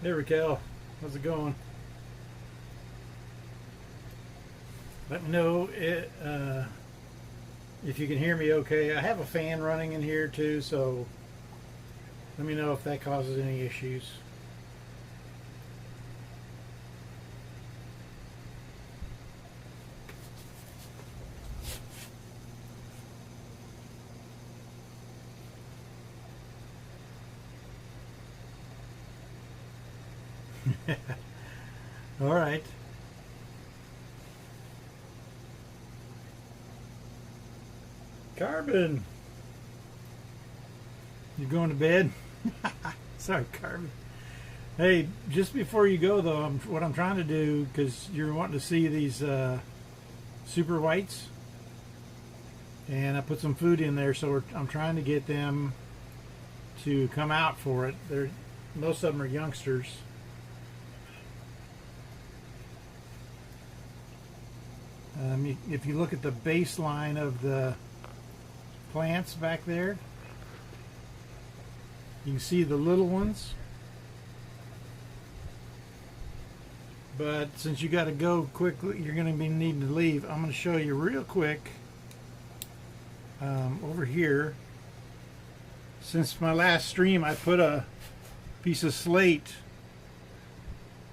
Hey Raquel, how's it going? Let me know if you can hear me okay. I have a fan running in here too, so let me know if that causes any issues. All right. Carbon, you going to bed? Sorry, Carbon. Hey, just before you go though, what I'm trying to do, because you're wanting to see these super whites, and I put some food in there, so I'm trying to get them to come out for it. Most of them are youngsters. If you look at the baseline of the plants back there, you can see the little ones. But since you got to go quickly, you're going to be needing to leave. I'm going to show you real quick over here. Since my last stream, I put a piece of slate,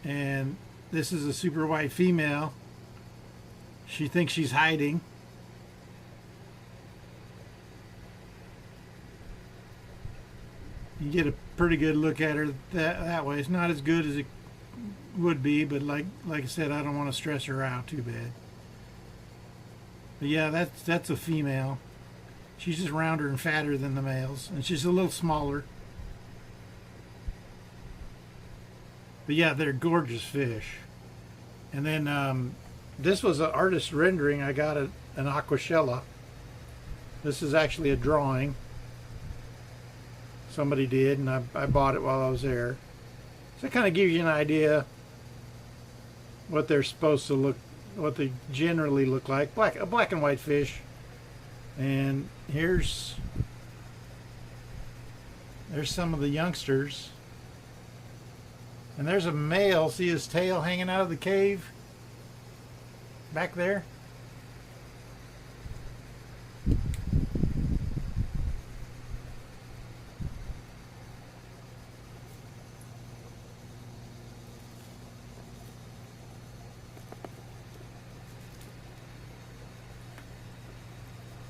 and this is a super white female. She thinks she's hiding. You get a pretty good look at her that way. It's not as good as it would be, but like I said, I don't want to stress her out too bad. But yeah, that's a female. She's just rounder and fatter than the males, and she's a little smaller. But yeah, they're gorgeous fish. And then this was an artist rendering. I got an Aquashella. This is actually a drawing somebody did, and I bought it while I was there. So it kind of gives you an idea what they're supposed to look, what they generally look like. A black and white fish. And there's some of the youngsters. And there's a male. See his tail hanging out of the cave back there?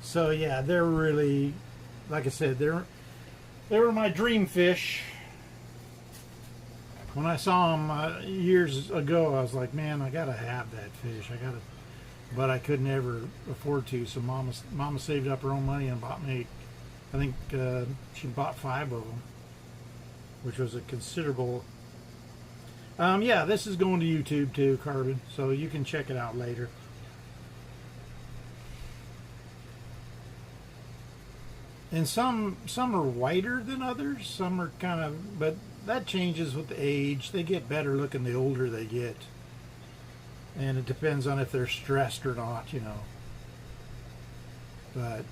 So yeah, they're really, like I said, they were my dream fish. When I saw them years ago, I was like, man, I gotta have that fish. But I could never afford to. So Mama saved up her own money and bought me. I think she bought 5 of them, which was a considerable. Yeah, this is going to YouTube too, Carbon, so you can check it out later. And some are whiter than others. Some are kind of, but that changes with the age. They get better looking the older they get. And it depends on if they're stressed or not, you know. But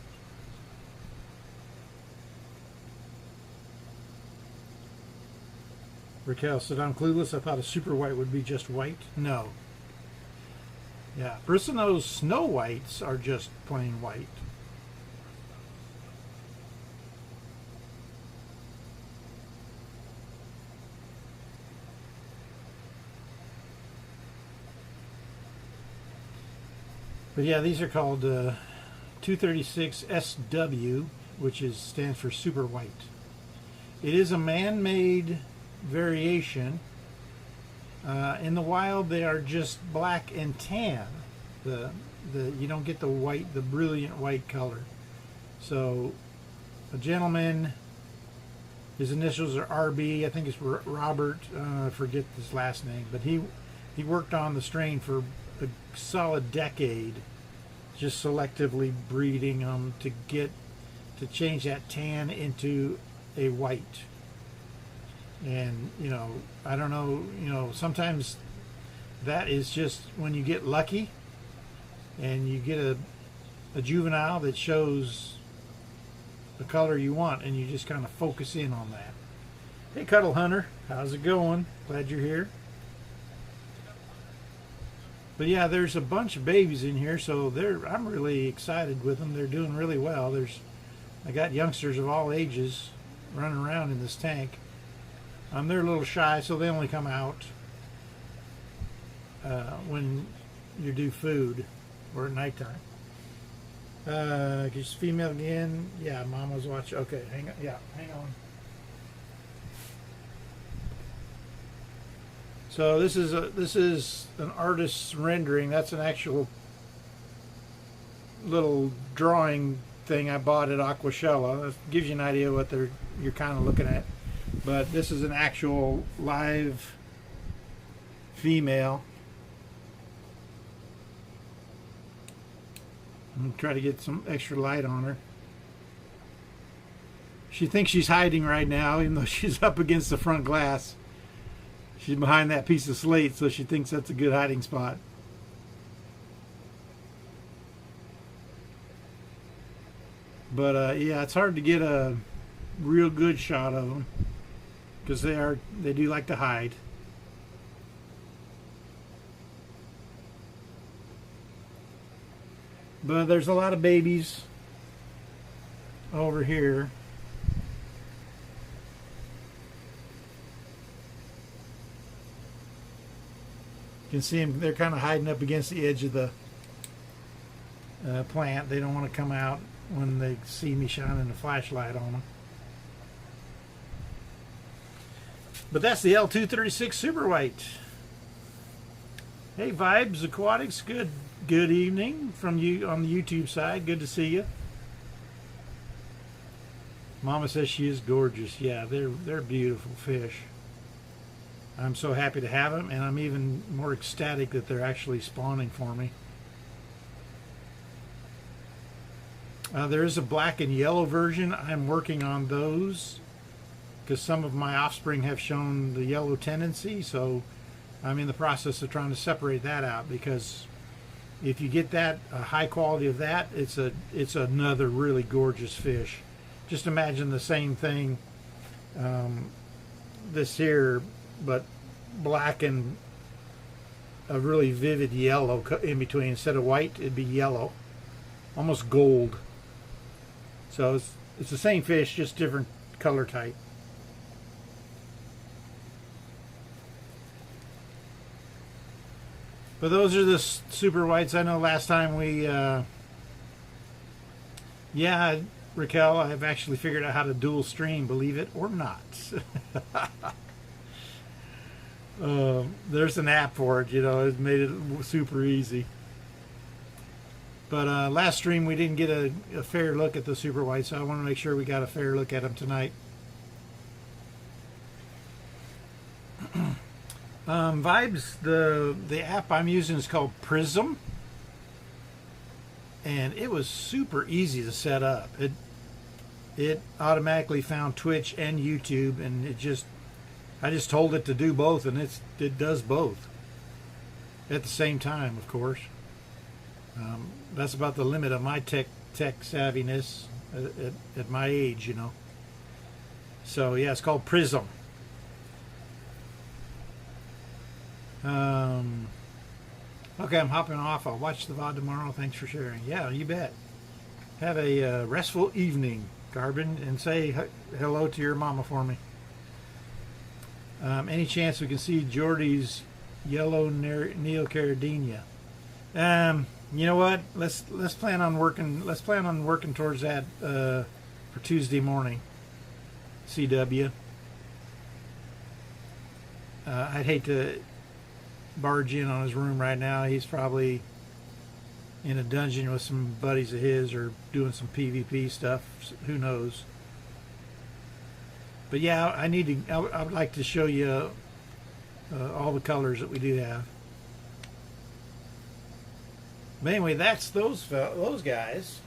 Raquel said, I'm clueless. I thought a super white would be just white. No. Yeah, Bristlenose snow whites are just plain white. But yeah, these are called 236 SW, which stands for super white. It is a man-made variation. In the wild, they are just black and tan. You don't get the white, the brilliant white color. So a gentleman, his initials are RB. I think it's Robert. I forget his last name, but he worked on the strain for a solid decade, just selectively breeding them to change that tan into a white. And you know, I don't know, you know, sometimes that is just when you get lucky and you get a juvenile that shows the color you want, and you just kind of focus in on that. Hey, Cuddle Hunter, how's it going? Glad you're here. But yeah, there's a bunch of babies in here, so I'm really excited with them. They're doing really well. I got youngsters of all ages running around in this tank. They're a little shy, so they only come out when you do food or at nighttime. Just female again. Yeah, Mama's watching. Okay, hang on. Yeah, hang on. So this is an artist's rendering. That's an actual little drawing thing I bought at Aquashella. That gives you an idea what you're kind of looking at. But this is an actual live female. I'm gonna try to get some extra light on her. She thinks she's hiding right now, even though she's up against the front glass. She's behind that piece of slate, so she thinks that's a good hiding spot. But yeah, it's hard to get a real good shot of them because they do like to hide. But there's a lot of babies over here. You can see them, they're kind of hiding up against the edge of the plant. They don't want to come out when they see me shining a flashlight on them. But that's the L236 Super White. Hey, Vibes Aquatics, good evening from you on the YouTube side. Good to see you. Mama says she is gorgeous. Yeah, they're beautiful fish. I'm so happy to have them, and I'm even more ecstatic that they're actually spawning for me. There is a black and yellow version. I'm working on those because some of my offspring have shown the yellow tendency, so I'm in the process of trying to separate that out, because if you get that a high quality of that, it's another really gorgeous fish. Just imagine the same thing, this here, but black and a really vivid yellow in between. Instead of white, it'd be yellow, almost gold. So it's the same fish, just different color type. But those are the super whites. I know last time we, yeah, Raquel, I've actually figured out how to dual stream, believe it or not. There's an app for it, it's made it super easy. But last stream we didn't get a fair look at the super whites, so I want to make sure we got a fair look at them tonight. Vibes, the app I'm using is called Prism, and it was super easy to set up. It automatically found Twitch and YouTube, and I just told it to do both, and it does both at the same time, of course. That's about the limit of my tech savviness at my age, So yeah, it's called Prism. Okay, I'm hopping off. I'll watch the VOD tomorrow. Thanks for sharing. Yeah, you bet. Have a restful evening, Carbon, and say hello to your mama for me. Any chance we can see Jordy's yellow neocaridina? You know what? Let's plan on working. Let's plan on working towards that for Tuesday morning. CW. I'd hate to barge in on his room right now. He's probably in a dungeon with some buddies of his, or doing some PvP stuff. Who knows? But yeah, I would like to show you all the colors that we do have. But anyway, that's those guys.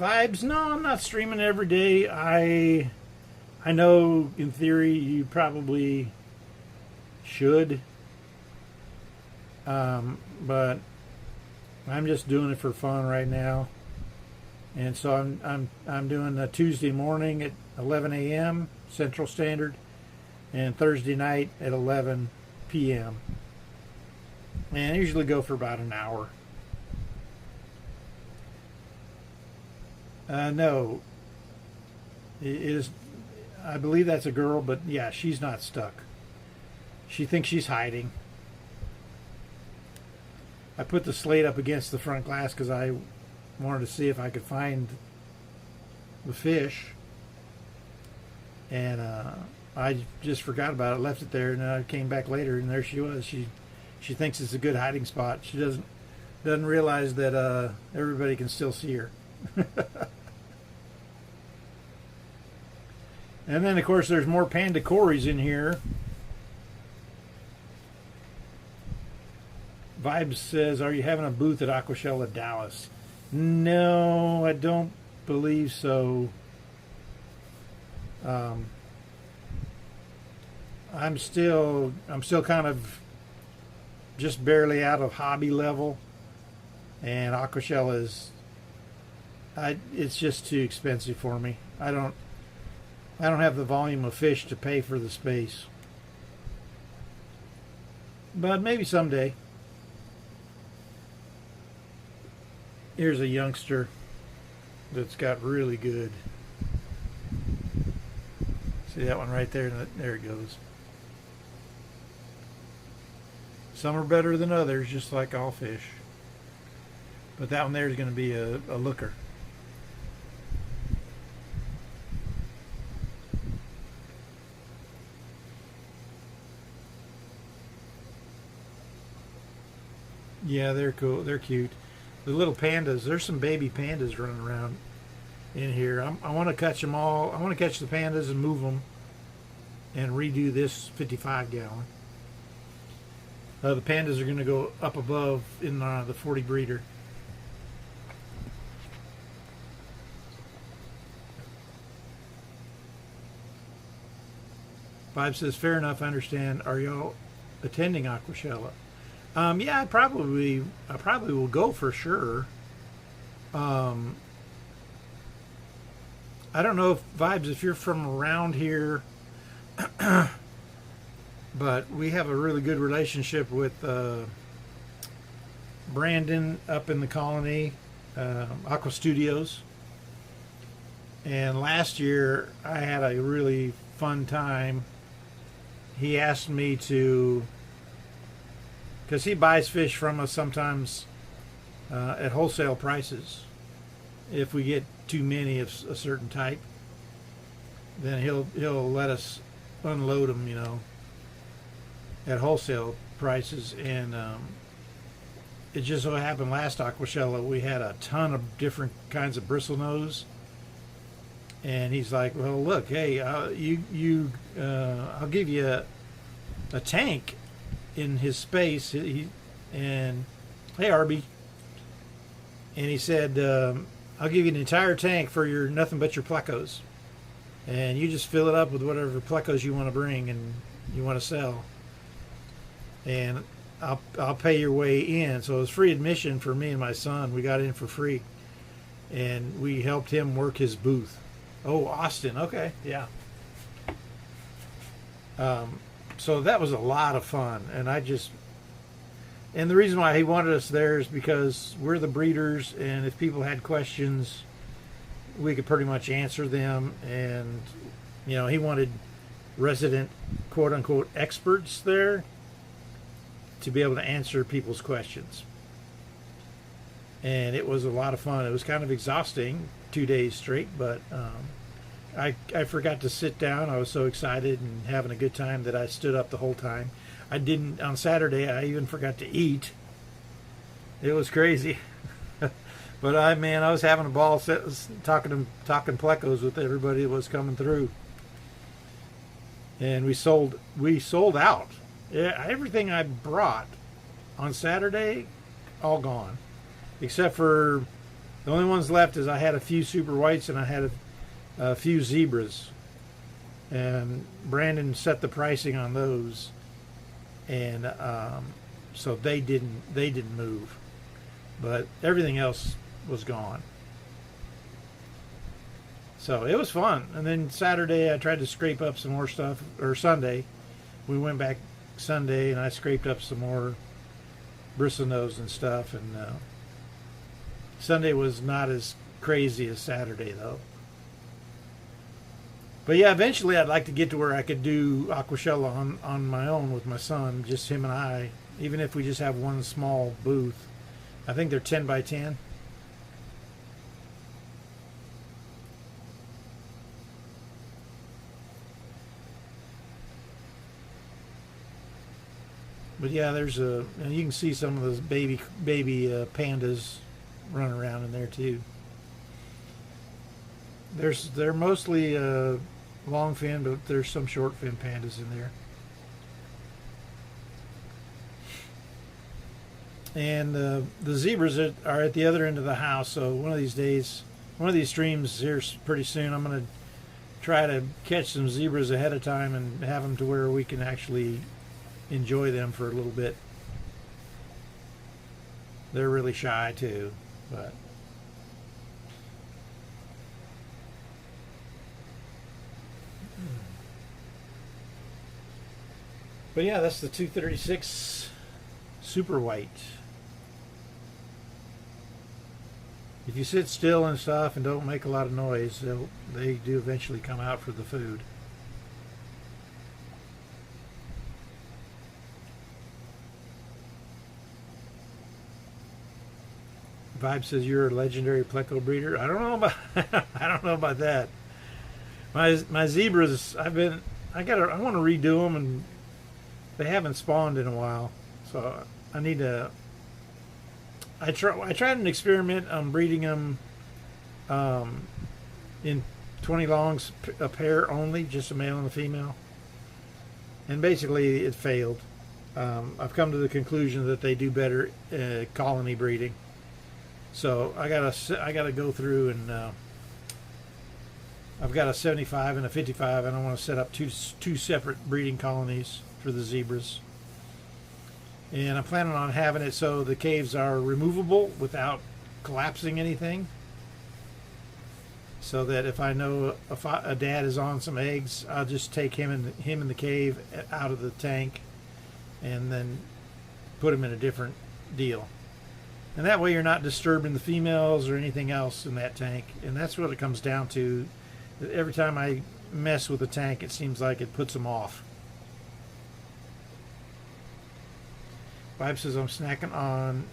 Vibes? No, I'm not streaming every day. I know in theory you probably should, but I'm just doing it for fun right now. And so I'm doing a Tuesday morning at 11 a.m. Central Standard, and Thursday night at 11 p.m. And I usually go for about an hour. No, it is. I believe that's a girl, but yeah, she's not stuck. She thinks she's hiding. I put the slate up against the front glass because I wanted to see if I could find the fish, and I just forgot about it, left it there, and I came back later, and there she was. She thinks it's a good hiding spot. She doesn't realize that everybody can still see her. And then, of course, there's more Panda Corys in here. Vibes says, are you having a booth at Aquashella Dallas? No, I don't believe so. I'm still kind of just barely out of hobby level, and Aquashella it's just too expensive for me. I don't have the volume of fish to pay for the space. But maybe someday. Here's a youngster that's got really good. See that one right there? There it goes. Some are better than others, just like all fish. But that one there is going to be a looker. Yeah, they're cool. They're cute. The little pandas. There's some baby pandas running around in here. I want to catch them all. I want to catch the pandas and move them and redo this 55 gallon. The pandas are going to go up above in the 40 breeder. Vibe says, fair enough, I understand. Are y'all attending Aquashella? Yeah, I probably will go for sure. I don't know if Vibes, if you're from around here, but we have a really good relationship with Brandon up in the colony, Aqua Studios. And last year I had a really fun time. He asked me to, because he buys fish from us sometimes at wholesale prices. If we get too many of a certain type, then he'll let us unload them, at wholesale prices. And it just so happened last Aquashella we had a ton of different kinds of bristlenose. And he's like, well, look, hey, I'll give you a tank in his space. And hey, Arby. And he said, I'll give you an entire tank for your nothing but your plecos. And you just fill it up with whatever plecos you want to bring and you want to sell. And I'll pay your way in. So it was free admission for me and my son. We got in for free. And we helped him work his booth. Oh, Austin. Okay. Yeah. So that was a lot of fun. And the reason why he wanted us there is because we're the breeders, and if people had questions, we could pretty much answer them. And, he wanted resident quote unquote experts there to be able to answer people's questions. And it was a lot of fun. It was kind of exhausting 2 days straight, but I forgot to sit down. I was so excited and having a good time that I stood up the whole time. I didn't, on Saturday, I even forgot to eat. It was crazy. But I was having a ball talking plecos with everybody that was coming through. And we sold out. Yeah, everything I brought on Saturday, all gone. Except for The only ones left is I had a few super whites and I had a few zebras, and Brandon set the pricing on those, and so they didn't move, but everything else was gone. So it was fun. And then Saturday I tried to scrape up some more stuff, or Sunday we went back Sunday and I scraped up some more bristlenose and stuff, and Sunday was not as crazy as Saturday though. But yeah, eventually I'd like to get to where I could do Aquashella on my own with my son, just him and I, even if we just have one small booth. I think they're 10 by 10. But yeah, there's you can see some of those baby pandas running around in there too. They're mostly long fin, but there's some short fin pandas in there. And the zebras are at the other end of the house. So one of these days, one of these streams here pretty soon, I'm going to try to catch some zebras ahead of time and have them to where we can actually enjoy them for a little bit. They're really shy too, but yeah, that's the 236 super white. If you sit still and stuff and don't make a lot of noise, they do eventually come out for the food. Vibe says you're a legendary pleco breeder. I don't know about I don't know about that. My zebras, I want to redo them, and they haven't spawned in a while, so I need to. I tried an experiment on breeding them in 20 longs a pair only, just a male and a female, and basically it failed. I've come to the conclusion that they do better colony breeding. So I gotta go through and I've got a 75 and a 55, and I want to set up two separate breeding colonies for the zebras. And I'm planning on having it so the caves are removable without collapsing anything. So that if I know a dad is on some eggs, I'll just take him in the cave out of the tank, and then put him in a different deal. And that way you're not disturbing the females or anything else in that tank. And that's what it comes down to. Every time I mess with the tank, it seems like it puts them off. Vibe says I'm snacking on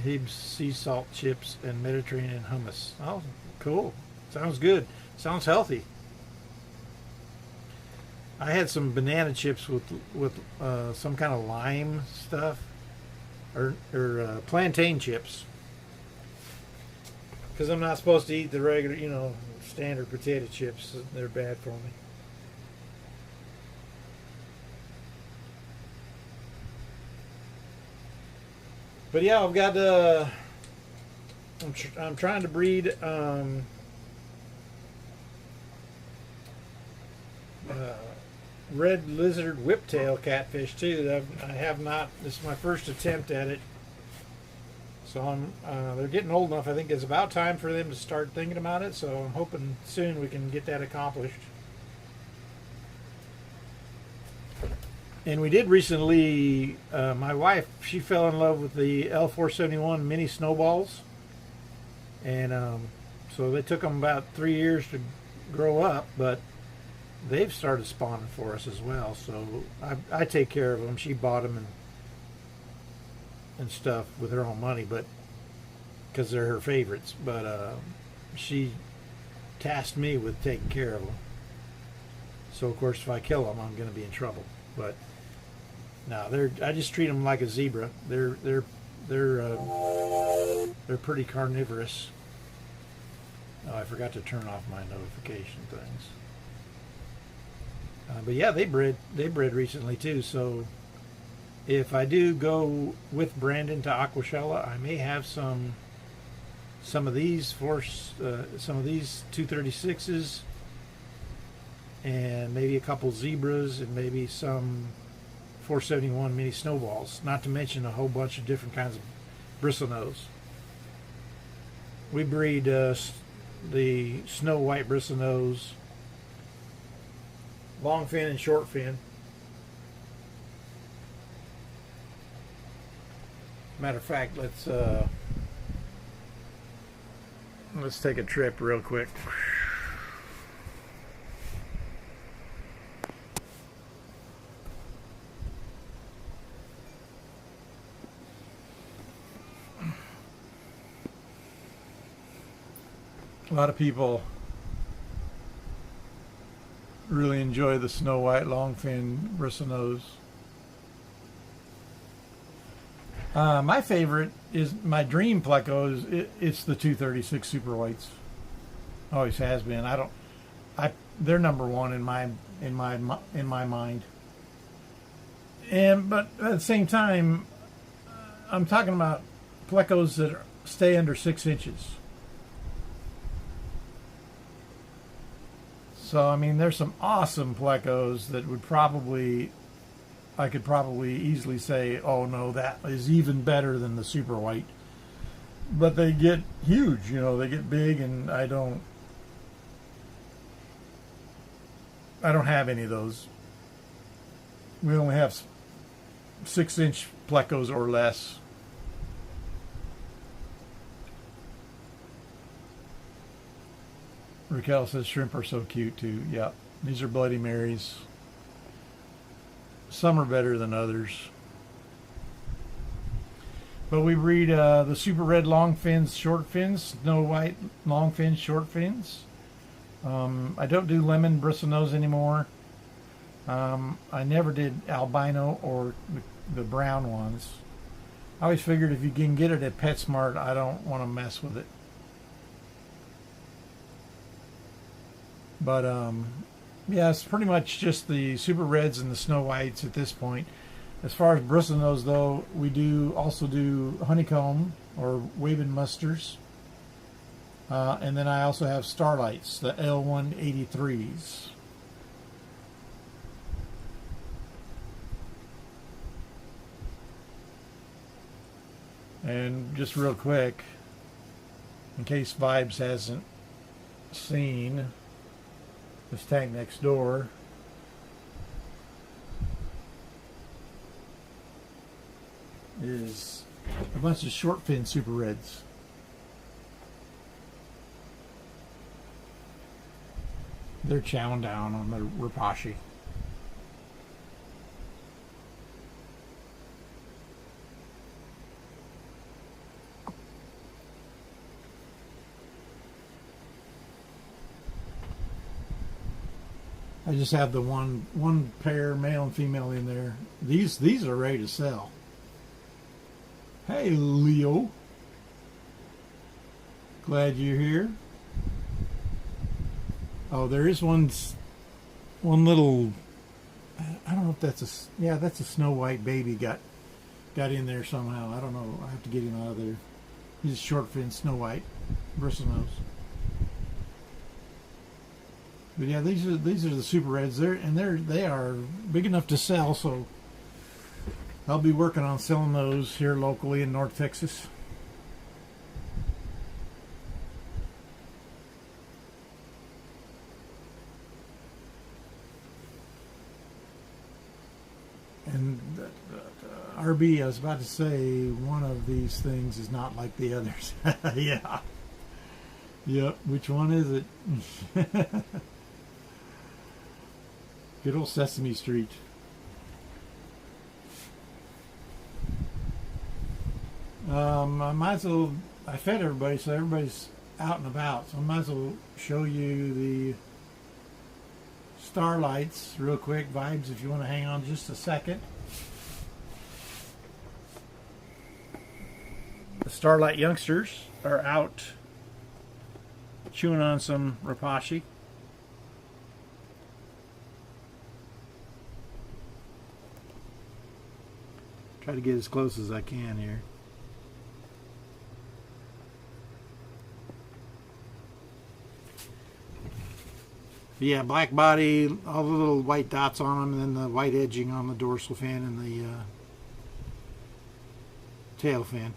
Hibbs sea salt chips and Mediterranean hummus. Oh, cool. Sounds good. Sounds healthy. I had some banana chips with some kind of lime stuff. Or plantain chips, because I'm not supposed to eat the regular, standard potato chips. They're bad for me. But yeah, I've got I'm trying to breed red lizard whiptail catfish too. I have not. This is my first attempt at it. So they're getting old enough. I think it's about time for them to start thinking about it. So I'm hoping soon we can get that accomplished. And we did recently. My wife, she fell in love with the L471 mini snowballs, and so they took them about 3 years to grow up, but they've started spawning for us as well. So I take care of them. She bought them and stuff with her own money, but because they're her favorites. But she tasked me with taking care of them. So of course, if I kill them, I'm going to be in trouble. But no, I just treat them like a zebra. They're pretty carnivorous. Oh, I forgot to turn off my notification things. But yeah, they bred recently too. So if I do go with Brandon to Aquashella, I may have some some of these 236s, and maybe a couple zebras, and maybe some 471 mini snowballs. Not to mention a whole bunch of different kinds of bristlenose. We breed the snow white bristlenose, long fin and short fin. Matter of fact, let's take a trip real quick. A lot of people really enjoy the snow white longfin bristlenose. My favorite is my dream pleco. It's the 236 super whites. Always has been. They're number one in my mind. But at the same time, I'm talking about plecos that stay under 6 inches. So, I mean, there's some awesome plecos that I could probably easily say, oh no, that is even better than the super white. But they get huge, they get big, and I don't have any of those. We only have 6-inch plecos or less. Raquel says shrimp are so cute too. Yeah, these are Bloody Marys. Some are better than others. But we breed the super red long fins, short fins, snow white long fins, short fins. I don't do lemon bristlenose anymore. I never did albino or the brown ones. I always figured if you can get it at PetSmart, I don't want to mess with it. But yeah, it's pretty much just the super reds and the snow whites at this point. As far as bristlenose, though, we also do honeycomb or waving musters. And then I also have starlights, the L183s. And just real quick, in case Vibes hasn't seen this tank next door, is a bunch of short fin super reds. They're chowing down on the Rapashi. I just have the one pair, male and female, in there. These are ready to sell. Hey, Leo. Glad you're here. Oh, there is one little, I don't know if that's that's a snow white baby got in there somehow. I don't know. I have to get him out of there. He's a short fin snow white bristlenose. But yeah, these are the super reds. They are big enough to sell, so I'll be working on selling those here locally in North Texas. And RB, I was about to say, one of these things is not like the others. Yeah. Yep. Which one is it? Good old Sesame Street. I might as well, I fed everybody, so everybody's out and about. So I might as well show you the starlights real quick. Vibes, if you want to hang on just a second. The starlight youngsters are out chewing on some Rapashi. Try to get as close as I can here. But yeah, black body, all the little white dots on them, and then the white edging on the dorsal fin and the tail fin.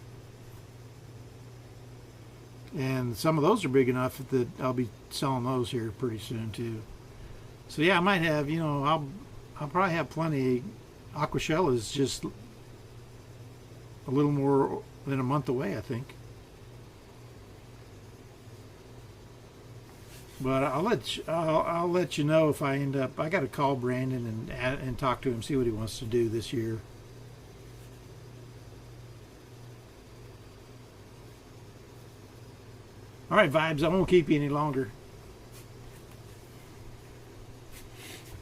And some of those are big enough that I'll be selling those here pretty soon too. So yeah, I might have, you know, I'll probably have plenty. Aquashellas just a little more than a month away, I think. But I'll let you know if I end up. I got to call Brandon and talk to him, see what he wants to do this year. All right, Vibes, I won't keep you any longer.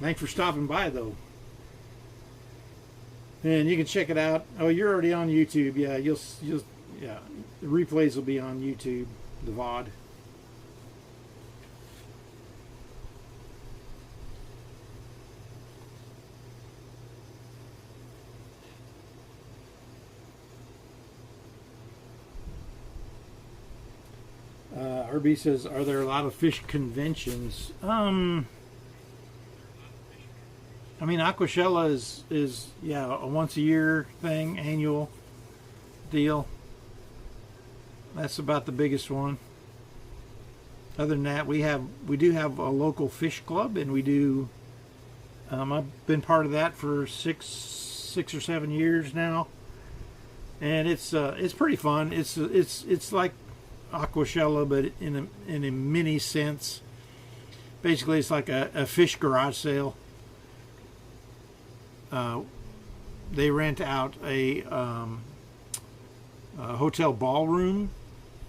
Thanks for stopping by, though. And you can check it out. Oh, you're already on YouTube. Yeah, yeah. The replays will be on YouTube, the VOD. RB says, are there a lot of fish conventions? I mean, Aquashella is yeah, a once a year thing, annual deal. That's about the biggest one. Other than that, we do have a local fish club, and we do. I've been part of that for six or 7 years now, and it's pretty fun. It's like Aquashella, but in a mini sense. Basically, it's like a fish garage sale. They rent out a hotel ballroom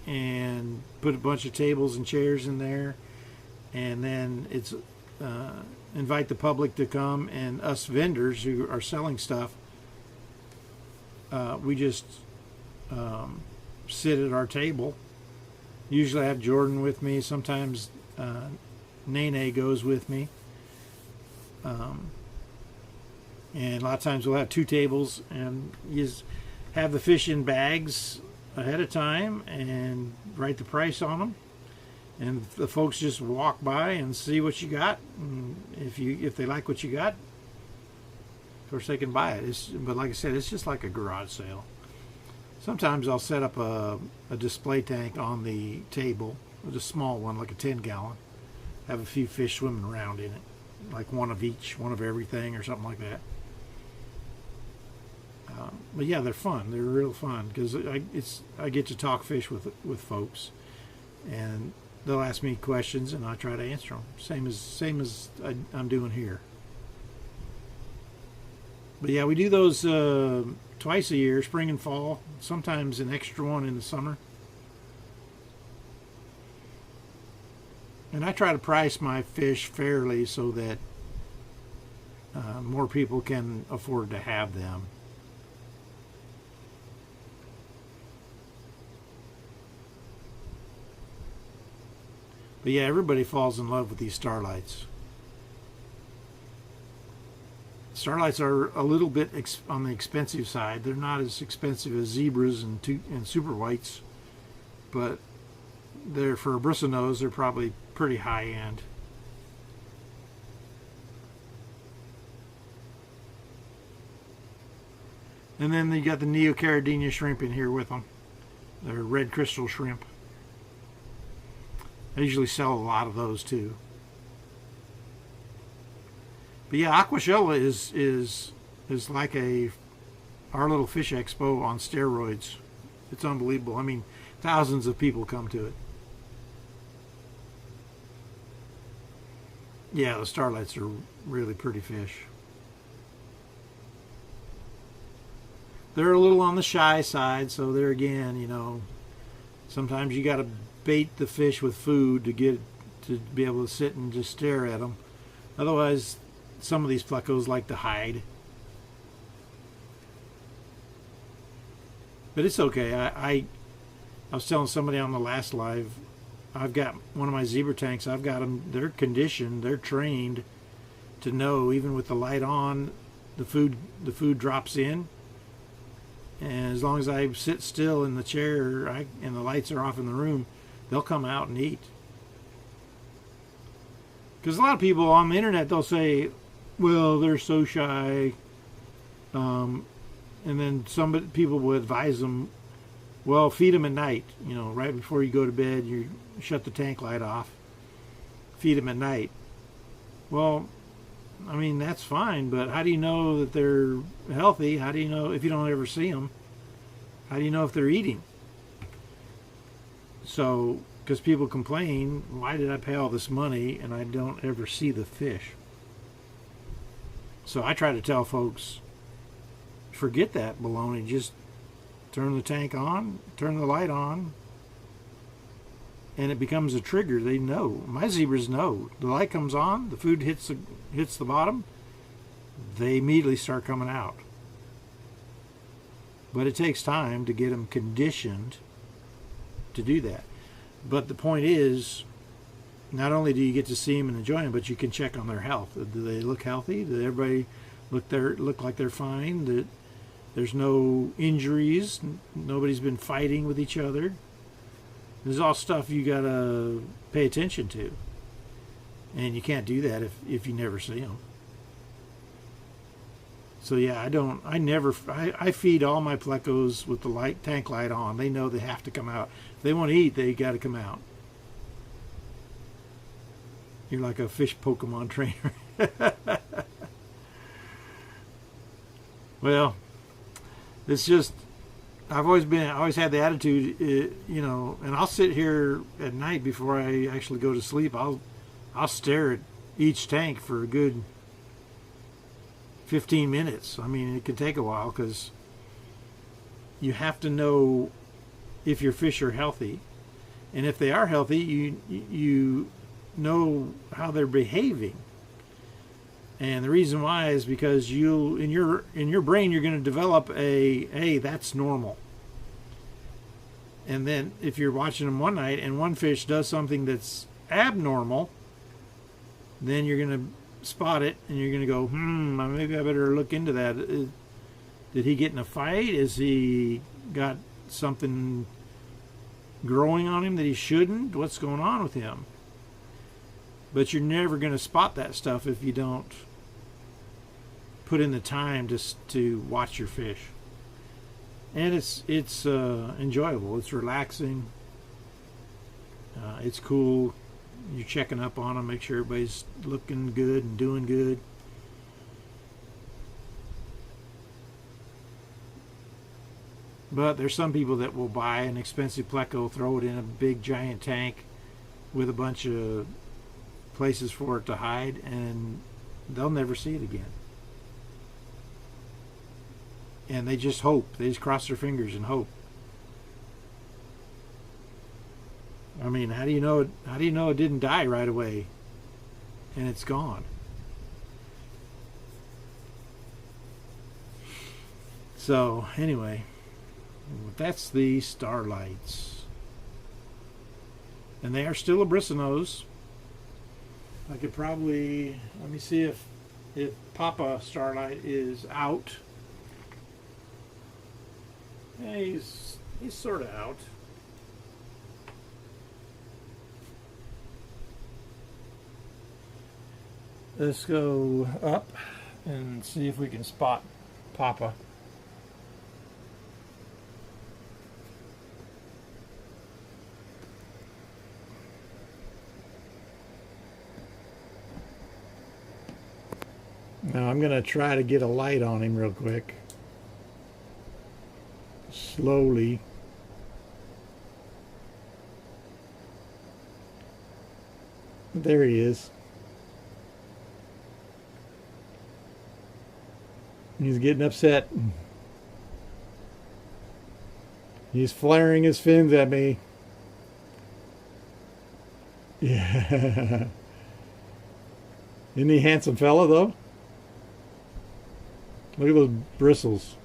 and put a bunch of tables and chairs in there, and then it's invite the public to come, and us vendors who are selling stuff, we just sit at our table. Usually I have Jordan with me. Sometimes Nene goes with me. And a lot of times we'll have 2 tables, and you just have the fish in bags ahead of time and write the price on them. And the folks just walk by and see what you got. And if they like what you got, of course they can buy it. But like I said, it's just like a garage sale. Sometimes I'll set up a display tank on the table, a small one, like a 10-gallon. Have a few fish swimming around in it, like one of each, one of everything, or something like that. But yeah, they're fun. They're real fun because I get to talk fish with folks, and they'll ask me questions, and I try to answer them. Same as I'm doing here. But yeah, we do those twice a year, spring and fall. Sometimes an extra one in the summer. And I try to price my fish fairly so that more people can afford to have them. But yeah, everybody falls in love with these starlights. Starlights are a little bit on the expensive side. They're not as expensive as zebras and super whites, but they're, for a bristlenose, they're probably pretty high end. And then you got the Neocaridina shrimp in here with them. They're red crystal shrimp. I usually sell a lot of those too. But yeah, Aquashella is like our little fish expo on steroids. It's unbelievable. I mean, thousands of people come to it. Yeah, the starlights are really pretty fish. They're a little on the shy side, so there again, you know, sometimes you got to bait the fish with food to be able to sit and just stare at them. Otherwise, some of these plecos like to hide. But it's okay. I was telling somebody on the last live, I've got one of my zebra tanks. I've got them. They're conditioned. They're trained to know, even with the light on, the food drops in. And as long as I sit still in the chair and the lights are off in the room, they'll come out and eat. Because a lot of people on the internet, they'll say, well, they're so shy. And then some people will advise them, well, feed them at night. You know, right before you go to bed, you shut the tank light off. Feed them at night. Well, I mean, that's fine, but how do you know that they're healthy? How do you know if you don't ever see them? How do you know if they're eating? So, because people complain, why did I pay all this money and I don't ever see the fish? So I try to tell folks, forget that baloney. Just turn the tank on, turn the light on, and it becomes a trigger. They know. My zebras know. The light comes on, the food hits the bottom, they immediately start coming out. But it takes time to get them conditioned to do that. But the point is, not only do you get to see them and enjoy them, but you can check on their health. Do they look healthy? Does everybody look like they're fine? That there's no injuries? Nobody's been fighting with each other? This is all stuff you gotta pay attention to, and you can't do that if you never see them. So yeah, I feed all my plecos with the tank light on. They know they have to come out. If they want to eat, they got to come out. You're like a fish Pokemon trainer. Well, it's just, I always had the attitude, you know, and I'll sit here at night before I actually go to sleep. I'll stare at each tank for a good 15 minutes. I mean, it can take a while because you have to know if your fish are healthy, and if they are healthy, you know how they're behaving. And the reason why is because in your brain you're going to develop hey, that's normal. And then if you're watching them one night and one fish does something that's abnormal, then you're going to spot it and you're going to go, maybe I better look into that. Did he get in a fight? Is he got something growing on him that he shouldn't? What's going on with him? But you're never going to spot that stuff if you don't put in the time to watch your fish. And it's enjoyable. It's relaxing. It's cool. You're checking up on them, make sure everybody's looking good and doing good. But there's some people that will buy an expensive pleco, throw it in a big giant tank with a bunch of places for it to hide, and they'll never see it again. And they just hope. They just cross their fingers and hope. I mean, how do you know it didn't die right away and it's gone? So anyway, that's the Starlights, and they are still a bristlenose. I could probably, let me see if Papa Starlight is out. Yeah, he's sort of out. Let's go up and see if we can spot Papa. Now I'm going to try to get a light on him real quick. Slowly. There he is. He's getting upset. He's flaring his fins at me. Yeah. Isn't he a handsome fella, though? Look at those bristles.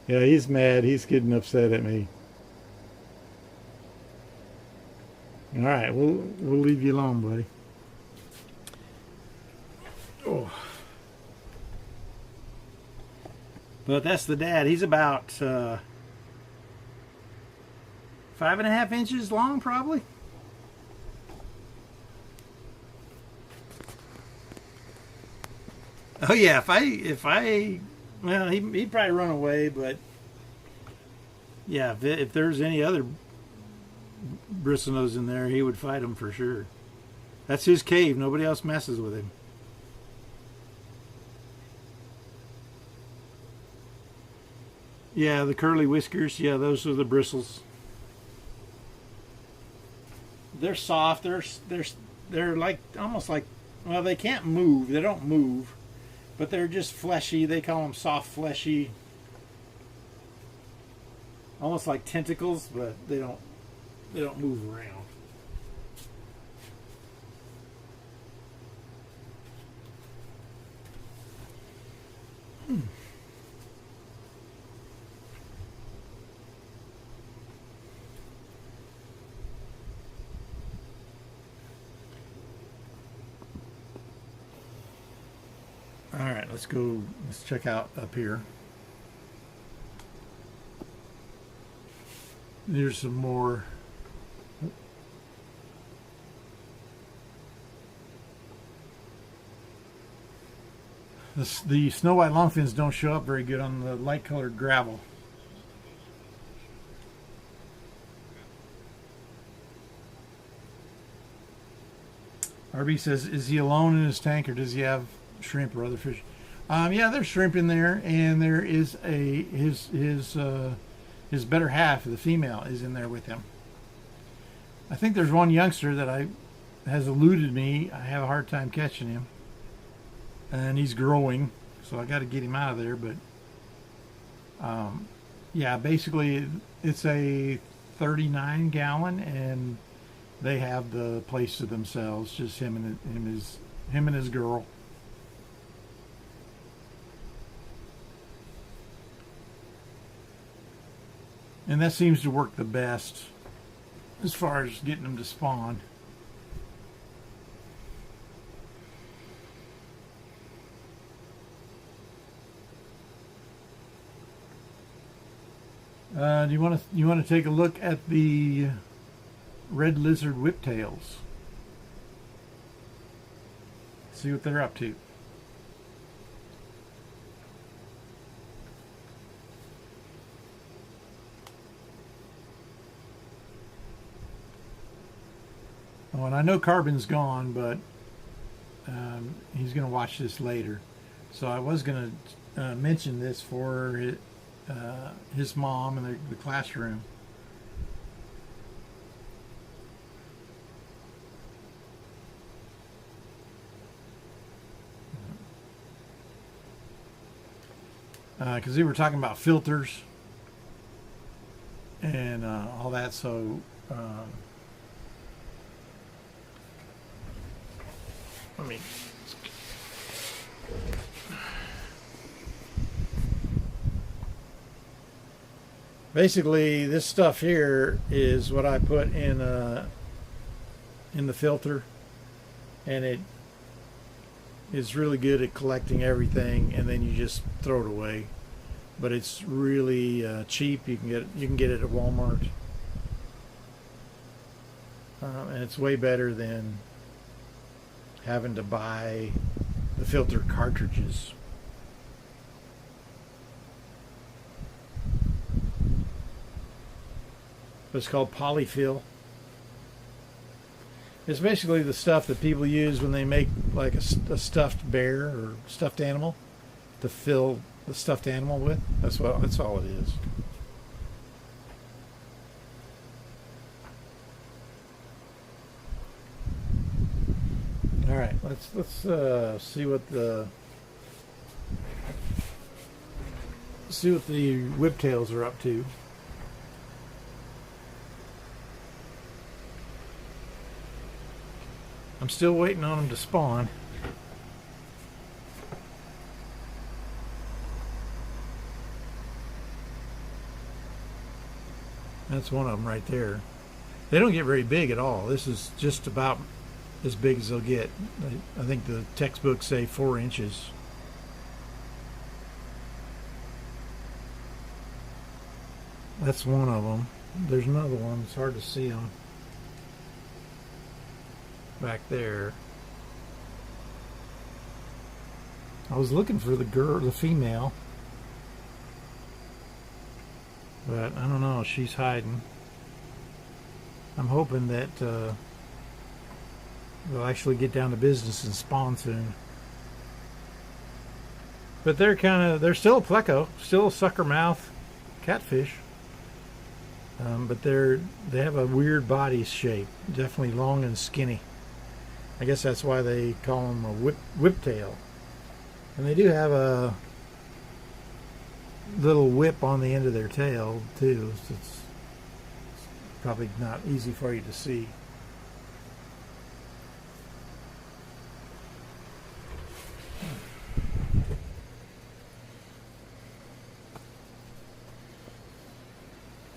Yeah, he's mad. He's getting upset at me. All right, we'll leave you alone, buddy. Oh. But that's the dad. He's about 5.5 inches long, probably. Oh yeah, if I, well, he'd probably run away, but yeah, if there's any other bristlenose in there, he would fight him for sure. That's his cave. Nobody else messes with him. Yeah, the curly whiskers. Yeah, those are the bristles. They're soft. They're like almost like, well, they can't move. They don't move, but they're just fleshy. They call them soft, fleshy, almost like tentacles, but they don't move around. All right, let's go. Let's check out up here. There's some more. The snow white longfins don't show up very good on the light colored gravel. RB says, is he alone in his tank or does he have shrimp or other fish? Yeah, there's shrimp in there, and there is his better half, the female, is in there with him. I think there's one youngster that has eluded me. I have a hard time catching him, and he's growing, so I got to get him out of there. But yeah, basically it's a 39 gallon, and they have the place to themselves, just him and his girl. And that seems to work the best as far as getting them to spawn. Do you want to take a look at the red lizard whiptails? See what they're up to. Oh, and I know Carbon's gone, but he's going to watch this later. So I was going to mention this for his mom in the classroom. Because we were talking about filters and all that, so let me. Basically, this stuff here is what I put in the filter, and it is really good at collecting everything, and then you just throw it away. But it's really cheap. You can get it at Walmart, and it's way better than having to buy the filter cartridges. It's called Polyfill. It's basically the stuff that people use when they make like a stuffed bear or stuffed animal to fill the stuffed animal with. That's all it is. All right, let's see what the whiptails are up to. I'm still waiting on them to spawn. That's one of them right there. They don't get very big at all. This is just about as big as they'll get. I think the textbooks say 4 inches. That's one of them. There's another one. It's hard to see them back there. I was looking for the female, but I don't know. She's hiding. I'm hoping that they'll actually get down to business and spawn soon. But they're still a pleco, still a sucker mouth catfish. But they have a weird body shape, definitely long and skinny. I guess that's why they call them a whiptail. And they do have a little whip on the end of their tail too. So it's probably not easy for you to see.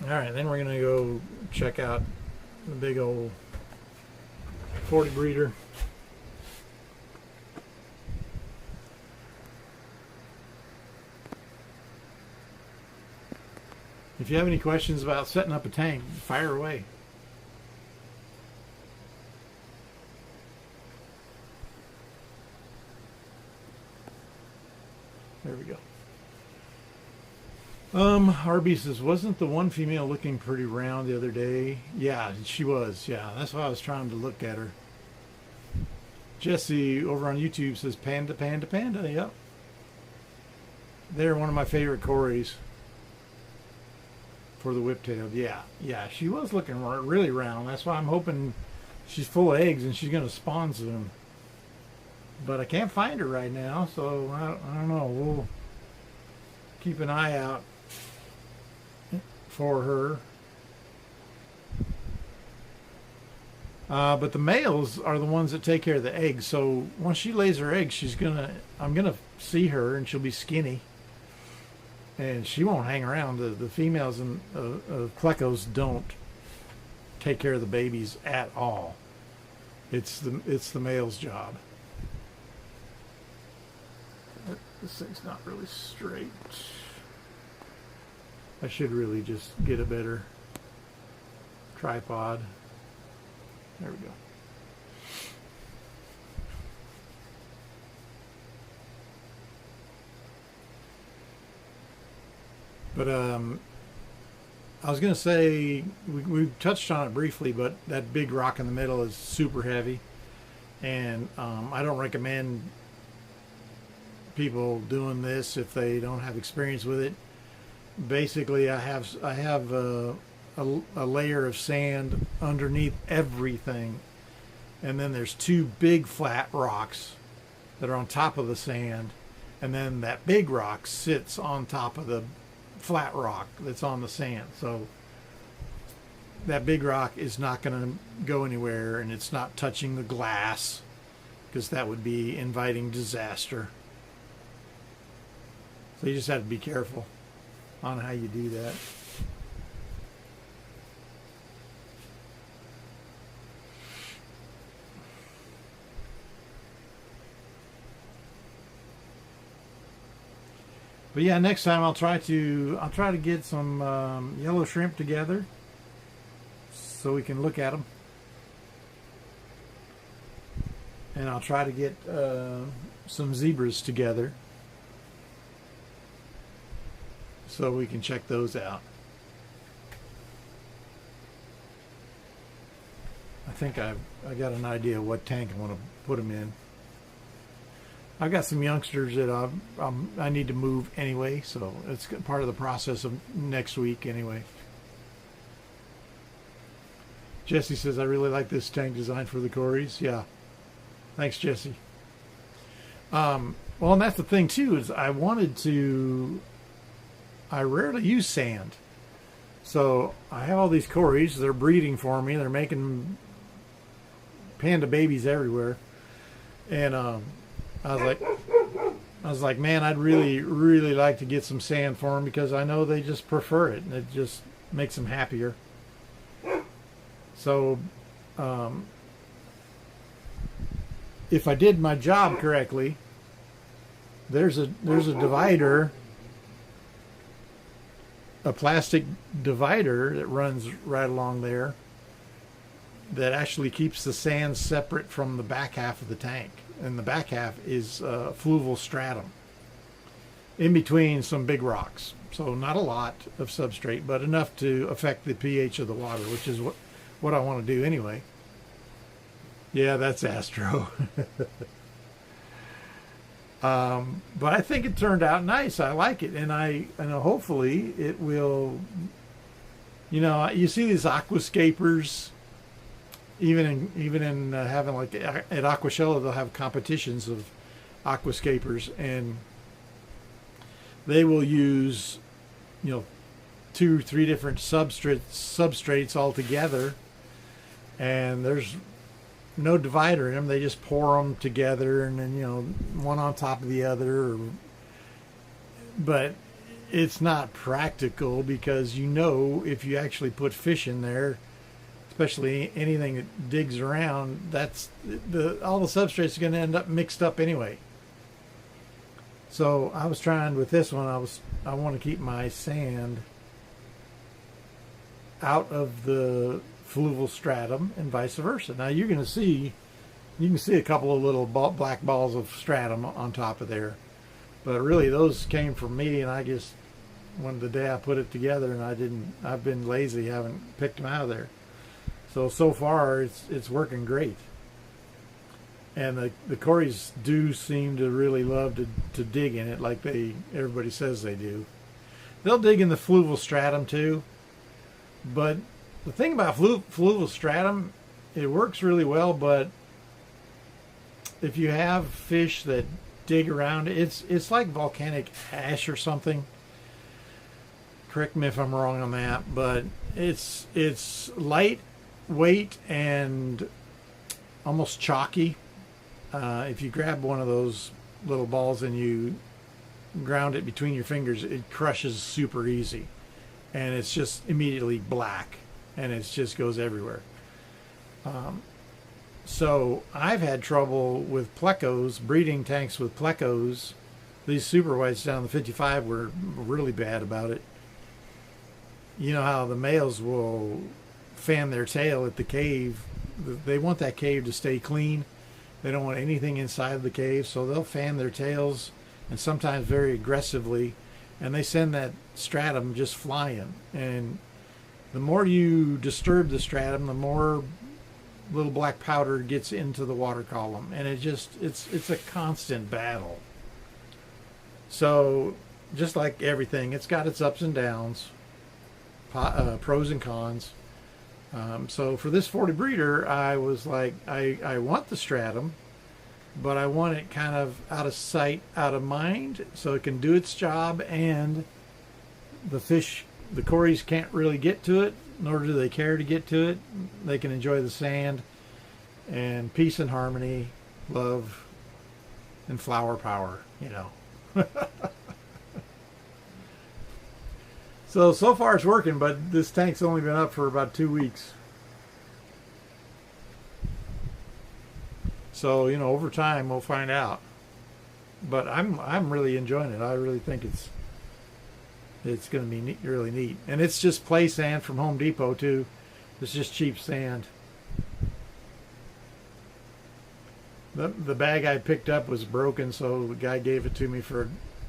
Alright, then we're going to go check out the big old 40 breeder. If you have any questions about setting up a tank, fire away. There we go. Arby says, wasn't the one female looking pretty round the other day? Yeah, she was. Yeah, that's why I was trying to look at her. Jesse over on YouTube says, panda, panda, panda. Yep. They're one of my favorite Corys for the whiptail. Yeah, she was looking really round. That's why I'm hoping she's full of eggs and she's going to spawn soon. But I can't find her right now, so I don't know. We'll keep an eye out for her. But the males are the ones that take care of the eggs. So once she lays her eggs, I'm gonna see her, and she'll be skinny, and she won't hang around. The females and plecos don't take care of the babies at all. It's the male's job. This thing's not really straight. I should really just get a better tripod. There we go. But I was going to say, we touched on it briefly, but that big rock in the middle is super heavy. And I don't recommend people doing this if they don't have experience with it. Basically, I have a layer of sand underneath everything, and then there's two big flat rocks that are on top of the sand, and then that big rock sits on top of the flat rock that's on the sand. So that big rock is not going to go anywhere, and it's not touching the glass, because that would be inviting disaster. So you just have to be careful on how you do that. But yeah, next time I'll try to get some yellow shrimp together so we can look at them, and I'll try to get some zebras together so we can check those out. I think I got an idea of what tank I want to put them in. I've got some youngsters that I need to move anyway, so it's part of the process of next week anyway. Jesse says, I really like this tank design for the Corys. Yeah. Thanks, Jesse. Well, and that's the thing too, is I rarely use sand. So I have all these Corys, they're breeding for me, they're making panda babies everywhere. And I was like, man, I'd really, really like to get some sand for them, because I know they just prefer it, and it just makes them happier. So, if I did my job correctly, there's a divider, a plastic divider that runs right along there that actually keeps the sand separate from the back half of the tank. and the back half is fluvial stratum in between some big rocks. So not a lot of substrate, but enough to affect the pH of the water, which is what I want to do anyway. Yeah, that's Astro. But I think it turned out nice. I like it, and hopefully it will. You know, you see these aquascapers, even in having like at Aquashella, they'll have competitions of aquascapers, and they will use, 2 or 3 different substrates all together, and there's no divider in them. They just pour them together, and then one on top of the other. But it's not practical, because if you actually put fish in there, especially anything that digs around, all the substrates are going to end up mixed up anyway. So I was trying with this one. I want to keep my sand out of the fluvial stratum and vice versa. Now you can see a couple of little black balls of stratum on top of there, but really those came from me, and I just the day I put it together, and I've been lazy, haven't picked them out of there. So far it's working great. And the Corys do seem to really love to dig in it, like everybody says they do. They'll dig in the fluvial stratum too, but the thing about fluvial stratum, it works really well, but if you have fish that dig around, it's like volcanic ash or something. Correct me if I'm wrong on that, but it's lightweight and almost chalky. If you grab one of those little balls and you ground it between your fingers, it crushes super easy, and it's just immediately black, and it just goes everywhere. So I've had trouble with plecos, breeding tanks with plecos. These super whites down the 55 were really bad about it. You know how the males will fan their tail at the cave. They want that cave to stay clean. They don't want anything inside of the cave, so they'll fan their tails, and sometimes very aggressively, and they send that stratum just flying. And the more you disturb the stratum, the more little black powder gets into the water column, and it's a constant battle. So just like everything, it's got its ups and downs, pros and cons. So for this 40 breeder, I was like, I want the stratum, but I want it kind of out of sight, out of mind, so it can do its job, and the fish, the Corys, can't really get to it, nor do they care to get to it. They can enjoy the sand, and peace and harmony, love, and flower power, So far it's working, but this tank's only been up for about 2 weeks. So, over time we'll find out. But I'm really enjoying it. I really think it's going to be really neat. And it's just play sand from Home Depot too. It's just cheap sand. The bag I picked up was broken, so the guy gave it to me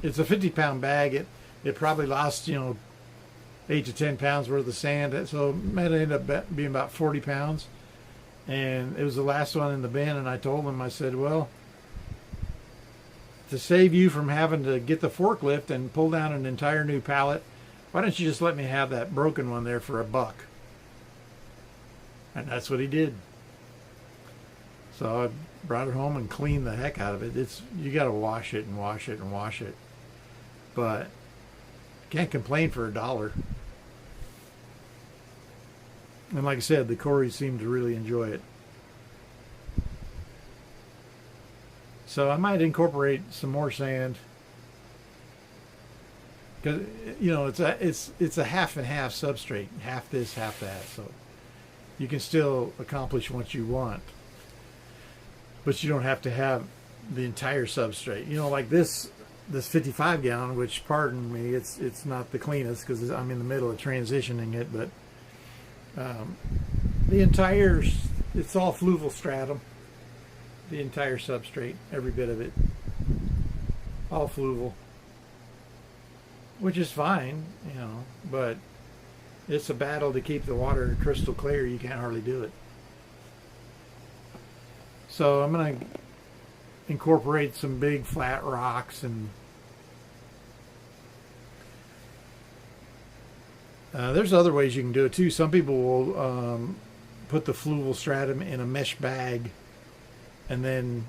it's a 50-pound bag. It probably lost, 8 to 10 pounds worth of sand, so it might end up being about 40 pounds. And it was the last one in the bin, and I told him, I said, well, to save you from having to get the forklift and pull down an entire new pallet, why don't you just let me have that broken one there for $1? And that's what he did. So I brought it home and cleaned the heck out of it. You got to wash it and wash it and wash it, but can't complain for $1. And like I said, the Corys seem to really enjoy it. So I might incorporate some more sand, because it's a half and half substrate, half this, half that. So you can still accomplish what you want, but you don't have to have the entire substrate. Like this 55 gallon, which, pardon me, it's not the cleanest because I'm in the middle of transitioning it, but it's all fluvial stratum. The entire substrate, every bit of it, all fluval, which is fine, you know, but it's a battle to keep the water crystal clear. You can't hardly do it. So I'm going to incorporate some big flat rocks, and there's other ways you can do it too. Some people will put the fluval stratum in a mesh bag and then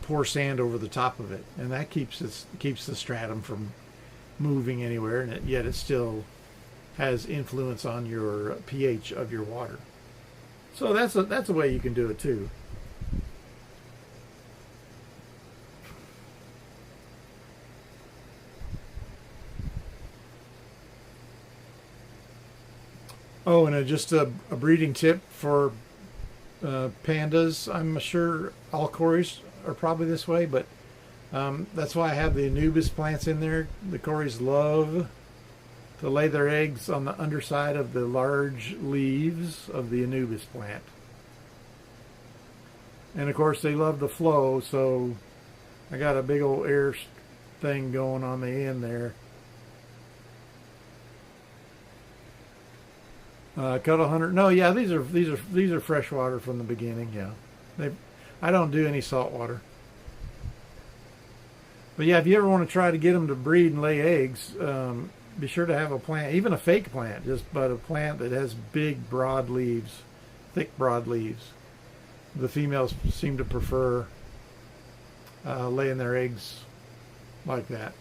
pour sand over the top of it, and that keeps the stratum from moving anywhere, and yet it still has influence on your pH of your water. So that's a way you can do it too. Oh, and just a breeding tip for pandas. I'm sure all cories are probably this way, but that's why I have the Anubis plants in there. The cories love to lay their eggs on the underside of the large leaves of the Anubis plant. And of course they love the flow, so I got a big old air thing going on the end there. Cuddle Hunter. No, yeah, these are freshwater from the beginning. Yeah, I don't do any salt water. But yeah, if you ever want to try to get them to breed and lay eggs, be sure to have a plant, even a fake plant, but a plant that has big, broad leaves, thick, broad leaves. The females seem to prefer laying their eggs like that.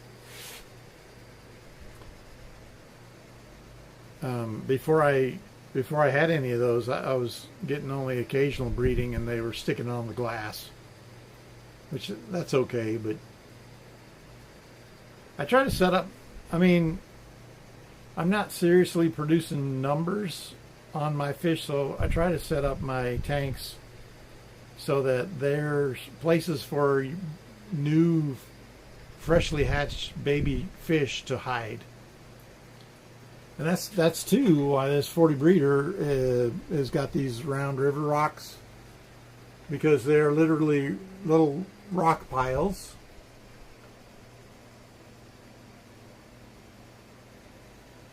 Before I had any of those, I was getting only occasional breeding, and they were sticking on the glass, which that's okay. But I try to set up. I mean, I'm not seriously producing numbers on my fish, so I try to set up my tanks so that there's places for new, freshly hatched baby fish to hide. And that's too why this 40 breeder has got these round river rocks, because they're literally little rock piles.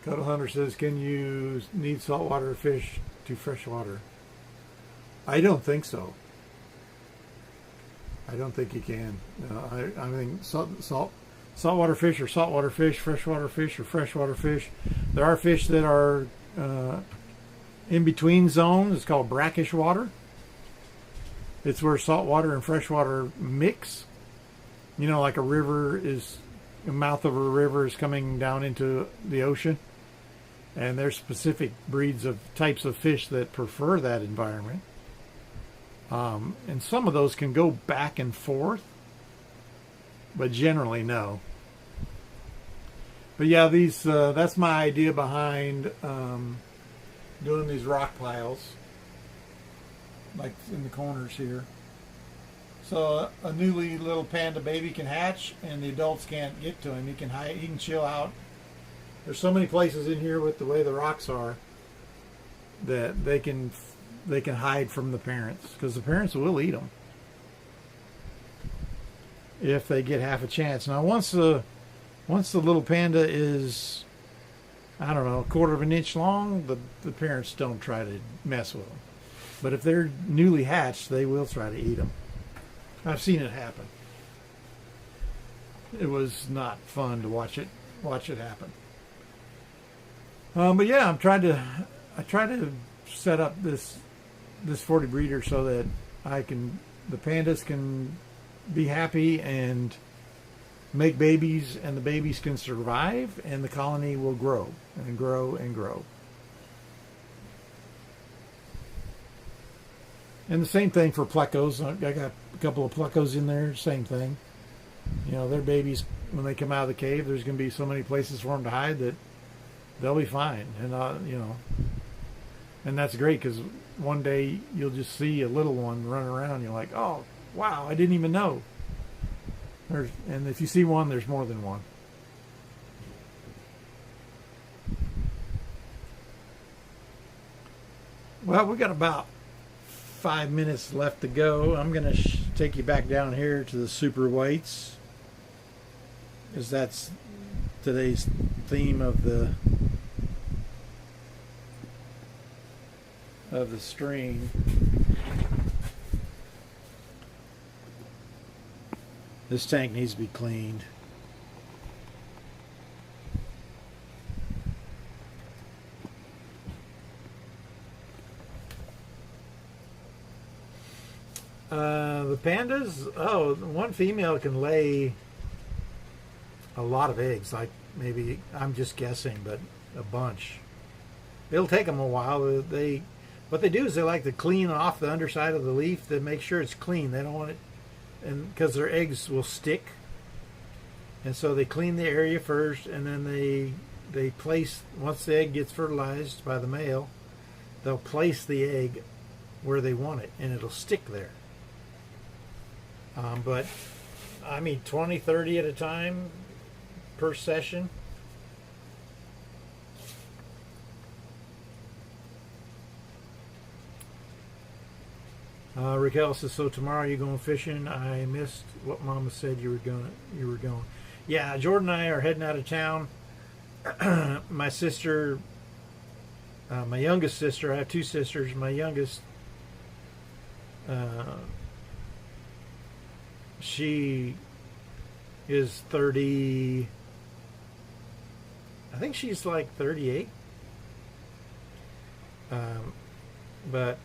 Cuddle Hunter says, can you need saltwater fish to freshwater? I don't think so. I don't think you can. I think saltwater fish or saltwater fish, freshwater fish or freshwater fish. There are fish that are in between zones. It's called brackish water. It's where saltwater and freshwater mix. You know, like a mouth of a river is coming down into the ocean. And there's specific breeds of types of fish that prefer that environment. And some of those can go back and forth, but generally no. But yeah, that's my idea behind doing these rock piles, like in the corners here. So a newly little panda baby can hatch, and the adults can't get to him. He can hide. He can chill out. There's so many places in here with the way the rocks are that they can hide from the parents, because the parents will eat them if they get half a chance. Now, once the little panda is, I don't know, a quarter of an inch long, the parents don't try to mess with them. But if they're newly hatched, they will try to eat them. I've seen it happen. It was not fun to watch it happen. But yeah, I try to set up this 40 breeder so that the pandas can be happy and make babies, and the babies can survive, and the colony will grow and grow and grow. And the same thing for plecos. I got a couple of plecos in there, same thing. You know, their babies, when they come out of the cave, there's going to be so many places for them to hide that they'll be fine. And, and that's great, because one day you'll just see a little one running around, and you're like, oh, wow, I didn't even know. And if you see one, there's more than one. Well, we got about 5 minutes left to go. I'm going to take you back down here to the super whites, because that's today's theme of the stream. This tank needs to be cleaned. The pandas, oh, one female can lay a lot of eggs, like maybe, I'm just guessing, but a bunch. It'll take them a while. What they do is they like to clean off the underside of the leaf to make sure it's clean. They don't want it, and because their eggs will stick, and so they clean the area first, and then they place, once the egg gets fertilized by the male, they'll place the egg where they want it, and it'll stick there. But I mean 20, 30 at a time per session. Raquel says, so tomorrow you're going fishing? I missed what Mama said you were going. Yeah, Jordan and I are heading out of town. My sister, my youngest sister, I have two sisters. My youngest, she is 30, I think she's like 38. But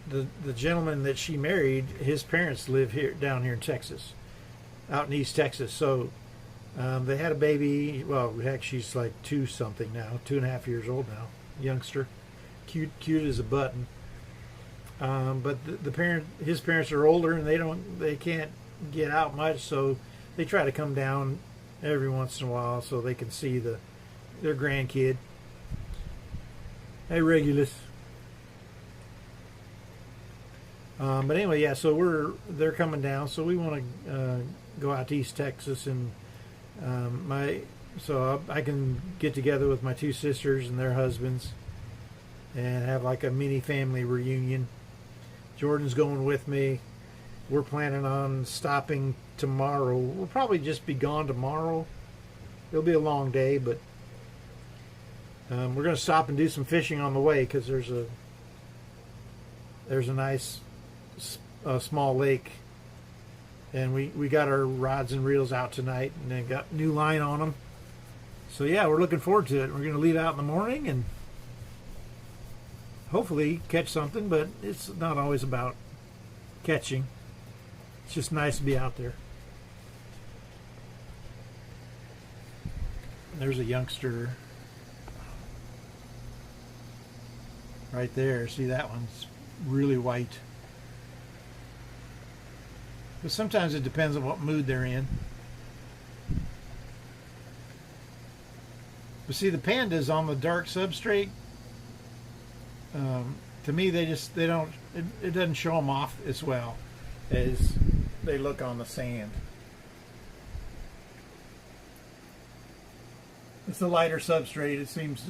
the gentleman that she married, his parents live down here in Texas, out in East Texas. So they had a baby. Well, heck, she's like 2-something now, 2.5 years old now, youngster, cute as a button. But his parents are older, and they can't get out much, so they try to come down every once in a while so they can see their grandkid. Hey, Regulus. But anyway, yeah. So they're coming down, so we want to go out to East Texas, and so I can get together with my two sisters and their husbands, and have like a mini family reunion. Jordan's going with me. We're planning on stopping tomorrow. We'll probably just be gone tomorrow. It'll be a long day, but we're going to stop and do some fishing on the way, because there's a nice small lake, and we got our rods and reels out tonight, and they got new line on them. So yeah, we're looking forward to it. We're going to leave out in the morning and hopefully catch something, but it's not always about catching. It's just nice to be out there. There's a youngster right there. See, that one's really white. But sometimes it depends on what mood they're in. But see, the pandas on the dark substrate, to me, it doesn't show them off as well as they look on the sand. It's a lighter substrate. It seems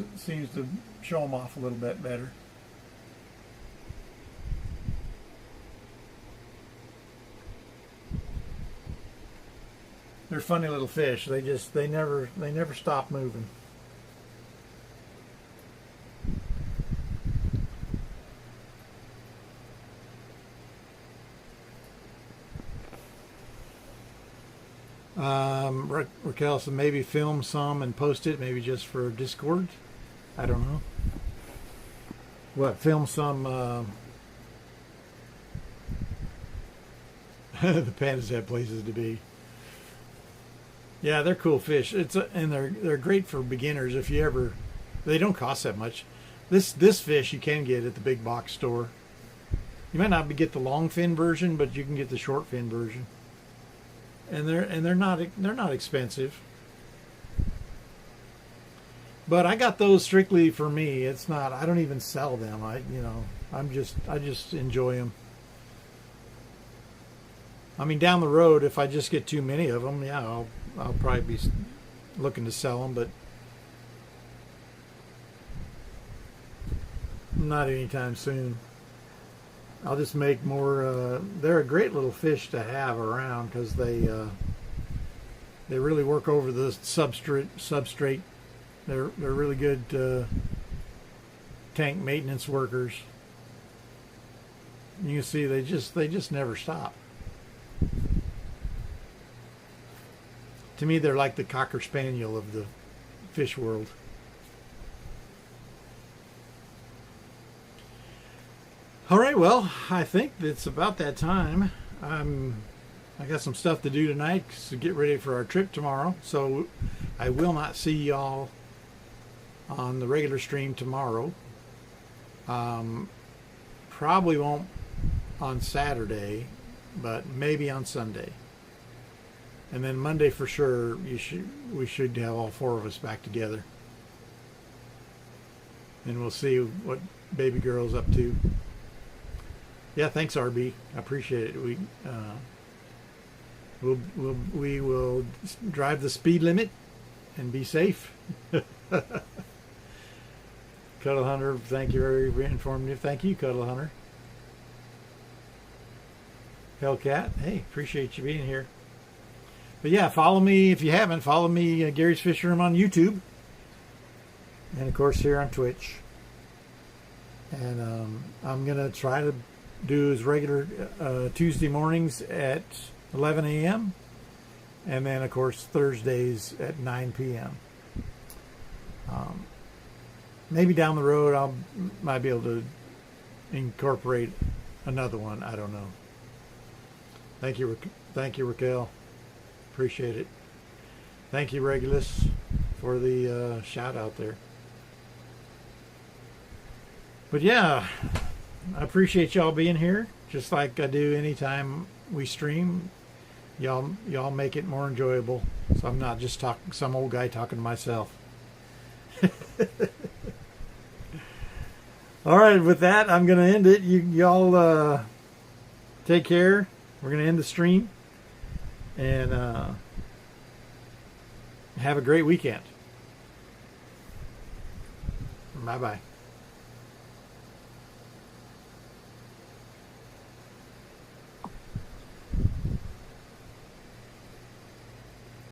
to show them off a little bit better. They're funny little fish. They never stop moving. Raquel said maybe film some and post it, maybe just for Discord. I don't know. What, film some? The pandas have places to be. Yeah, they're cool fish. And they're great for beginners. If you ever, they don't cost that much. This fish you can get at the big box store. You might not get the long fin version, but you can get the short fin version. And they're not expensive. But I got those strictly for me. It's not. I don't even sell them. I just enjoy them. I mean, down the road, if I just get too many of them, yeah, I'll probably be looking to sell them, but not anytime soon. I'll just make more. They're a great little fish to have around because they really work over the substrate. They're really good tank maintenance workers. You can see they just never stop. To me, they're like the Cocker Spaniel of the fish world. All right, well, I think it's about that time. I got some stuff to do tonight to get ready for our trip tomorrow. So I will not see y'all on the regular stream tomorrow. Probably won't on Saturday, but maybe on Sunday. And then Monday for sure, we should have all four of us back together. And we'll see what baby girl's up to. Yeah, thanks, RB. I appreciate it. We will drive the speed limit and be safe. Cuddle Hunter, thank you, very informative. Thank you, Cuddle Hunter. Hellcat, hey, appreciate you being here. But yeah, follow me if you haven't. Follow me, Gary's Fish Room on YouTube, and of course here on Twitch. And I'm gonna try to do as regular Tuesday mornings at 11 a.m. and then of course Thursdays at 9 p.m. Maybe down the road might be able to incorporate another one. I don't know. Thank you, Raquel. Appreciate it. Thank you, Regulus, for the shout out there. But yeah, I appreciate y'all being here, just like I do anytime we stream. Y'all make it more enjoyable, so I'm not just some old guy talking to myself. All right, with that, I'm going to end it. Y'all take care. We're going to end the stream. And have a great weekend. Bye-bye.